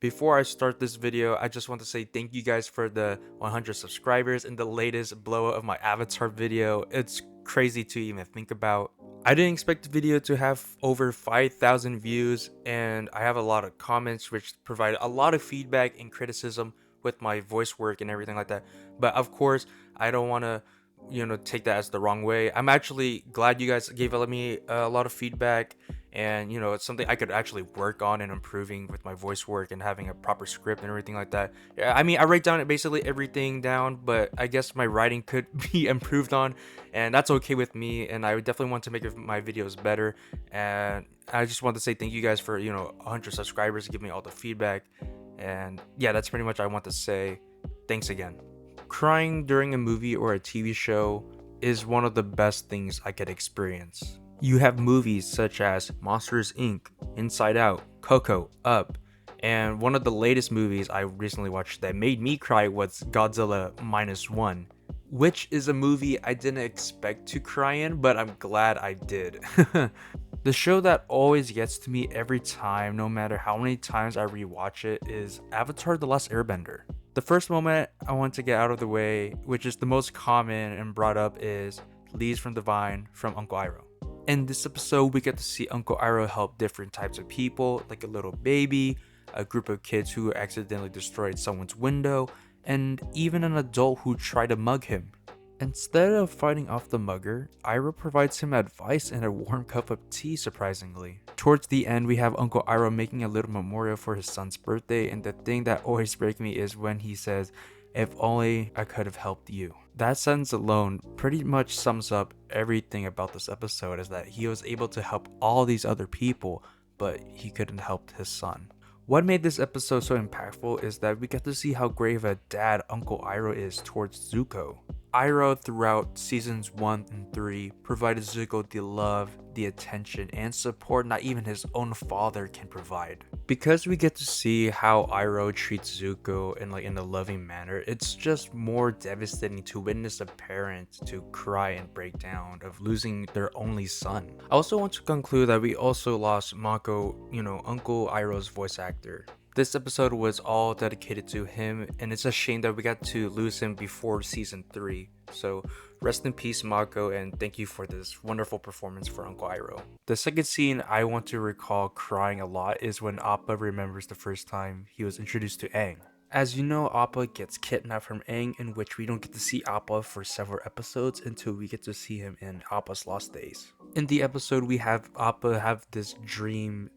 Before I start this video, I just want to say thank you guys for the 100 subscribers and the latest blow up of my avatar video. It's crazy to even think about. I didn't expect the video to have over 5,000 views, and I have a lot of comments which provide a lot of feedback and criticism with my voice work and everything like that. But of course, I don't want to take that as the wrong way. I'm actually glad you guys gave me a lot of feedback, and it's something I could actually work on and improving with my voice work and having a proper script and everything like that. Yeah, I mean, I write down basically everything down, but I guess my writing could be improved on, and that's okay with me. And I would definitely want to make my videos better. And I just want to say thank you guys for 100 subscribers to give me all the feedback. And yeah, that's pretty much I want to say. Thanks again. Crying during a movie or a TV show is one of the best things I could experience. You have movies such as Monsters Inc., Inside Out, Coco, Up, and one of the latest movies I recently watched that made me cry was Godzilla Minus One, which is a movie I didn't expect to cry in, but I'm glad I did. The show that always gets to me every time, no matter how many times I rewatch it, is Avatar: The Last Airbender. The first moment I want to get out of the way, which is the most common and brought up, is Leaves from the Vine from Uncle Iroh. In this episode, we get to see Uncle Iroh help different types of people, like a little baby, a group of kids who accidentally destroyed someone's window, and even an adult who tried to mug him. Instead of fighting off the mugger, Iroh provides him advice and a warm cup of tea, surprisingly. Towards the end, we have Uncle Iroh making a little memorial for his son's birthday, and the thing that always breaks me is when he says, "If only I could have helped you." That sentence alone pretty much sums up everything about this episode, is that he was able to help all these other people, but he couldn't help his son. What made this episode so impactful is that we get to see how great of a dad Uncle Iroh is towards Zuko. Iroh throughout seasons 1 and 3 provided Zuko the love, the attention, and support not even his own father can provide. Because we get to see how Iroh treats Zuko in a loving manner, it's just more devastating to witness a parent to cry and break down of losing their only son. I also want to conclude that we also lost Mako, Uncle Iroh's voice actor. This episode was all dedicated to him, and it's a shame that we got to lose him before season 3. So rest in peace, Mako, and thank you for this wonderful performance for Uncle Iroh. The second scene I want to recall crying a lot is when Appa remembers the first time he was introduced to Aang. As you know, Appa gets kidnapped from Aang, in which we don't get to see Appa for several episodes until we get to see him in Appa's Lost Days. In the episode, we have Appa have this dream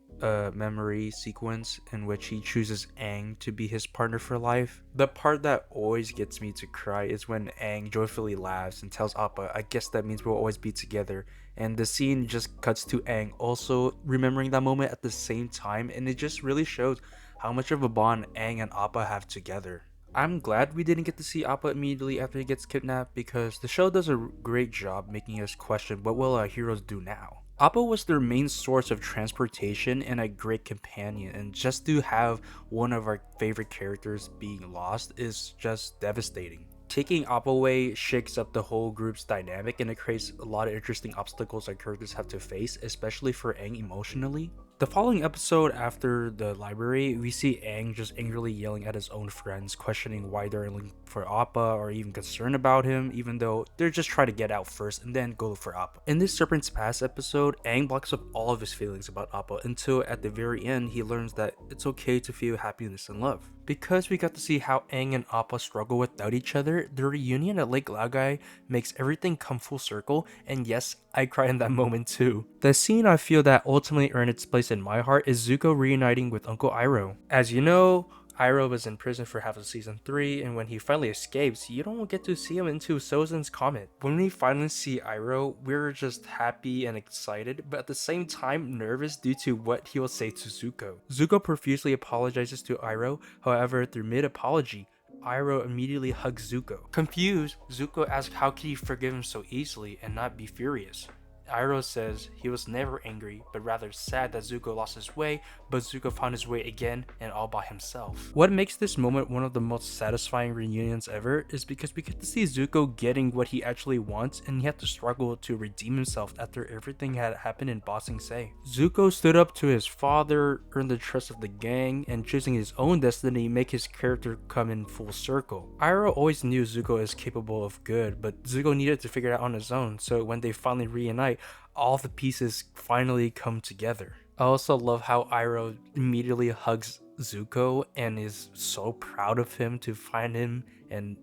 memory sequence in which he chooses Aang to be his partner for life. The part that always gets me to cry is when Aang joyfully laughs and tells Appa, "I guess that means we'll always be together." And the scene just cuts to Aang also remembering that moment at the same time, and it just really shows how much of a bond Aang and Appa have together. I'm glad we didn't get to see Appa immediately after he gets kidnapped, because the show does a great job making us question what will our heroes do now. Appa was their main source of transportation and a great companion, and just to have one of our favorite characters being lost is just devastating. Taking Appa away shakes up the whole group's dynamic, and it creates a lot of interesting obstacles our characters have to face, especially for Aang emotionally. The following episode after the library, we see Aang just angrily yelling at his own friends, questioning why they're looking for Appa or even concerned about him, even though they're just trying to get out first and then go look for Appa. In this Serpent's Pass episode, Aang blocks up all of his feelings about Appa until at the very end he learns that it's okay to feel happiness and love. Because we got to see how Aang and Appa struggle without each other, the reunion at Lake Lagai makes everything come full circle, and yes, I cried in that moment too. The scene I feel that ultimately earned its place in my heart is Zuko reuniting with Uncle Iroh. As you know, Iroh was in prison for half of season 3, and when he finally escapes, you don't get to see him until Sozin's Comet. When we finally see Iroh, we're just happy and excited, but at the same time nervous due to what he will say to Zuko. Zuko profusely apologizes to Iroh, however, through mid-apology, Iroh immediately hugs Zuko. Confused, Zuko asks how could he forgive him so easily and not be furious. Iroh says he was never angry, but rather sad that Zuko lost his way, but Zuko found his way again and all by himself. What makes this moment one of the most satisfying reunions ever is because we get to see Zuko getting what he actually wants, and he had to struggle to redeem himself after everything had happened in Ba Sing Se. Zuko stood up to his father, earned the trust of the gang, and choosing his own destiny make his character come in full circle. Iroh always knew Zuko is capable of good, but Zuko needed to figure it out on his own, so when they finally reunite, all the pieces finally come together. I also love how Iroh immediately hugs Zuko and is so proud of him to find him and,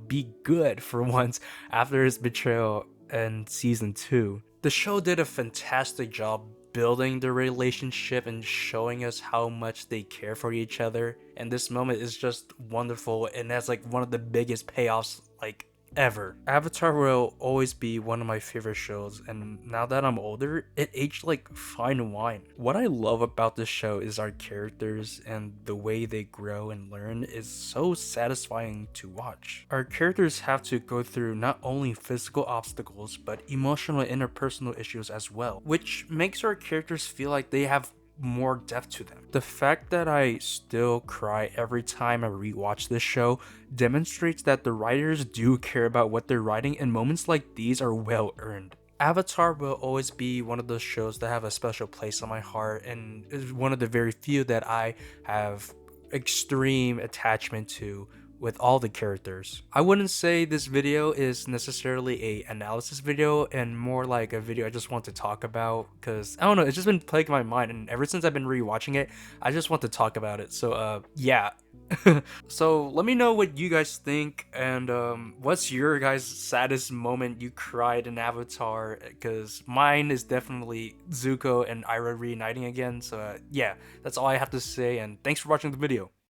be good for once after his betrayal in season 2. The show did a fantastic job building the relationship and showing us how much they care for each other, and this moment is just wonderful, and that's like one of the biggest payoffs like ever. Avatar will always be one of my favorite shows, and now that I'm older, it aged like fine wine. What I love about this show is our characters, and the way they grow and learn is so satisfying to watch. Our characters have to go through not only physical obstacles, but emotional and interpersonal issues as well, which makes our characters feel like they have more depth to them. The fact that I still cry every time I rewatch this show demonstrates that the writers do care about what they're writing, and moments like these are well earned. Avatar will always be one of those shows that have a special place on my heart, and is one of the very few that I have extreme attachment to with all the characters. I wouldn't say this video is necessarily a analysis video, and more like a video I just want to talk about, because I don't know, it's just been plaguing my mind, and ever since I've been rewatching it, I just want to talk about it. So yeah. So let me know what you guys think, and what's your guys' saddest moment you cried in Avatar, because mine is definitely Zuko and Iroh reuniting again. So yeah, that's all I have to say, and thanks for watching the video.